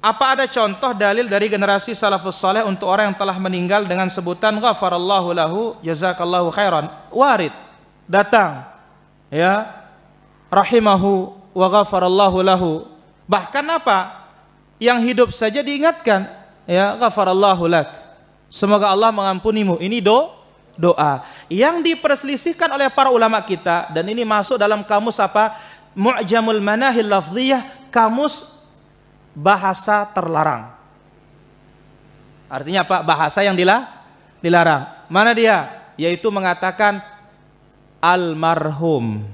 Apa ada contoh dalil dari generasi salafus saleh untuk orang yang telah meninggal dengan sebutan ghafarallahu lahu jazakallahu khairan? Warid, datang, ya, rahimahu wa ghafarallahu lahu. Bahkan apa? Yang hidup saja diingatkan, ya, ghafarallahu lak, semoga Allah mengampunimu. Ini doa yang diperselisihkan oleh para ulama kita, dan ini masuk dalam kamus apa? Mu'jamul Manahil Lafdhiyah, kamus bahasa terlarang. Artinya apa? Bahasa yang dilarang. Mana dia? Yaitu mengatakan almarhum.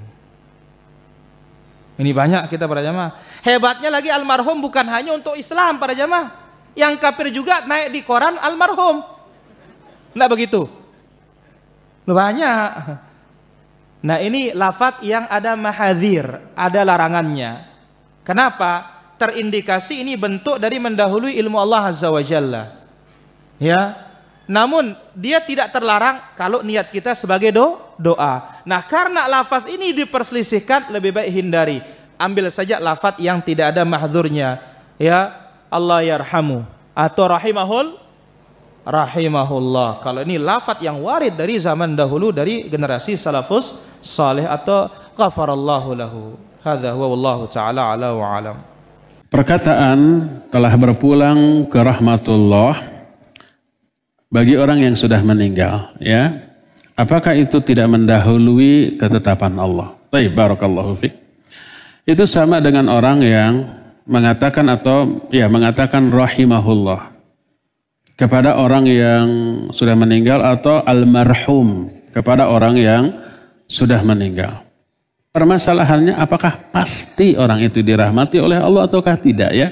Ini banyak kita para jamaah. Hebatnya lagi, almarhum bukan hanya untuk Islam para jamaah. Yang kafir juga naik di koran almarhum. Enggak begitu? Banyak. Nah, ini lafadz yang ada mahadzir, ada larangannya. Kenapa? Terindikasi ini bentuk dari mendahului ilmu Allah Azza wa Jalla, ya. Namun dia tidak terlarang kalau niat kita sebagai doa. Nah, karena lafaz ini diperselisihkan, lebih baik hindari. Ambil saja lafaz yang tidak ada mahdzurnya, ya, Allah yarhamu atau rahimahullah. Kalau ini lafaz yang warid dari zaman dahulu dari generasi salafus saleh atau ghafarallahu lahu. Hadza huwa wallahu taala ala wa alam. Perkataan telah berpulang ke rahmatullah bagi orang yang sudah meninggal, ya. Apakah itu tidak mendahului ketetapan Allah? Baik, barakallahu fiik. Itu sama dengan orang yang mengatakan mengatakan rahimahullah kepada orang yang sudah meninggal atau almarhum kepada orang yang sudah meninggal. Permasalahannya apakah pasti orang itu dirahmati oleh Allah ataukah tidak, ya?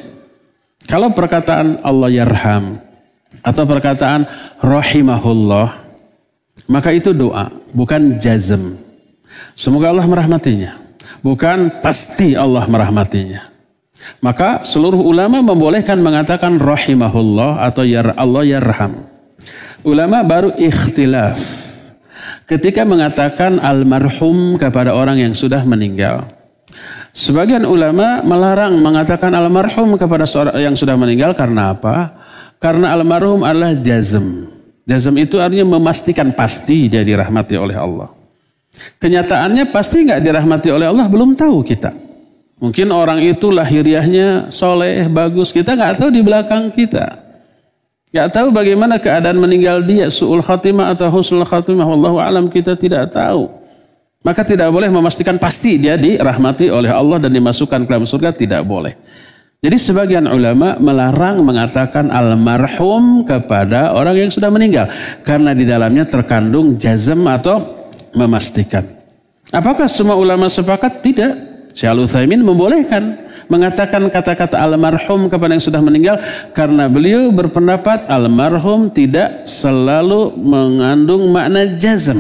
Kalau perkataan Allah yarham atau perkataan rahimahullah, maka itu doa, bukan jazm. Semoga Allah merahmatinya, bukan pasti Allah merahmatinya. Maka seluruh ulama membolehkan mengatakan rahimahullah atau Allah yarham. Ulama baru ikhtilaf ketika mengatakan almarhum kepada orang yang sudah meninggal. Sebagian ulama melarang mengatakan almarhum kepada seorang yang sudah meninggal. Karena apa? Karena almarhum adalah jazm. Jazm itu artinya memastikan pasti dia dirahmati oleh Allah. Kenyataannya pasti nggak dirahmati oleh Allah, belum tahu kita. Mungkin orang itu lahiriahnya soleh, bagus, kita nggak tahu di belakang kita. Nggak tahu bagaimana keadaan meninggal dia, su'ul khatimah atau husnul khatimah, wallahu alam, kita tidak tahu. Maka tidak boleh memastikan pasti dia dirahmati oleh Allah dan dimasukkan ke dalam surga, tidak boleh. Jadi sebagian ulama melarang mengatakan almarhum kepada orang yang sudah meninggal karena di dalamnya terkandung jazm atau memastikan. Apakah semua ulama sepakat? Tidak. Syekh Al-Utsaimin membolehkan mengatakan kata-kata almarhum kepada yang sudah meninggal karena beliau berpendapat almarhum tidak selalu mengandung makna jazm.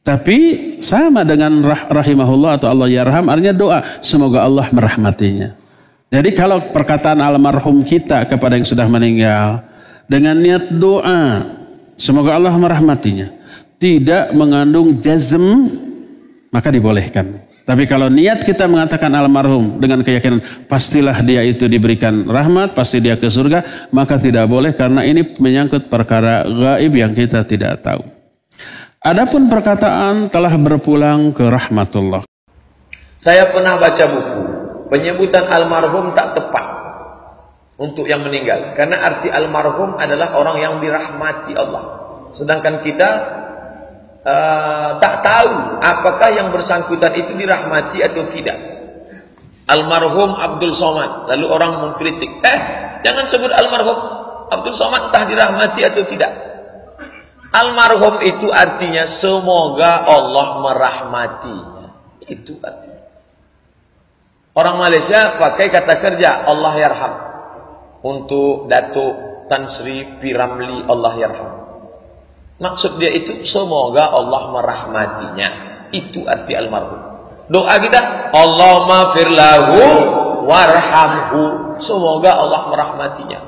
Tapi sama dengan rahimahullah atau Allah yarham, artinya doa, semoga Allah merahmatinya. Jadi kalau perkataan almarhum kita kepada yang sudah meninggal dengan niat doa, semoga Allah merahmatinya, tidak mengandung jazm, maka dibolehkan. Tapi kalau niat kita mengatakan almarhum dengan keyakinan pastilah dia itu diberikan rahmat, pasti dia ke surga, maka tidak boleh karena ini menyangkut perkara gaib yang kita tidak tahu. Adapun perkataan telah berpulang ke rahmatullah. Saya pernah baca buku, penyebutan almarhum tak tepat untuk yang meninggal. Karena arti almarhum adalah orang yang dirahmati Allah. Sedangkan kita tak tahu apakah yang bersangkutan itu dirahmati atau tidak. Almarhum Abdul Somad, lalu orang mengkritik, jangan sebut almarhum Abdul Somad, entah dirahmati atau tidak. Almarhum itu artinya semoga Allah merahmatinya, itu artinya. Orang Malaysia pakai kata kerja Allah yarham. Untuk Datuk Tan Sri P. Ramlee, Allah yarham. Maksud dia itu semoga Allah merahmatinya. Itu arti almarhum. Doa kita, Allahumma firlahu warhamhu. Semoga Allah merahmatinya.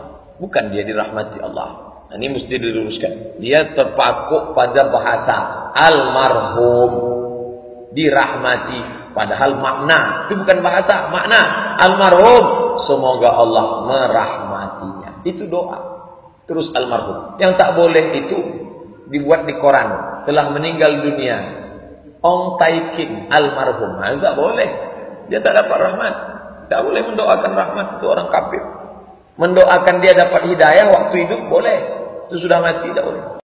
Bukan dia dirahmati Allah. Nah, ini mesti diluruskan. Dia terpaku pada bahasa almarhum, dirahmati. Padahal makna. Itu bukan bahasa, makna. Almarhum semoga Allah merahmatinya. Itu doa. Terus almarhum. Yang tak boleh itu dibuat di koran, telah meninggal dunia Ong Tai Kim almarhum. Nah, tak boleh. Dia tak dapat rahmat. Tak boleh mendoakan rahmat untuk orang kafir. Mendoakan dia dapat hidayah waktu hidup boleh. Itu sudah mati tak boleh.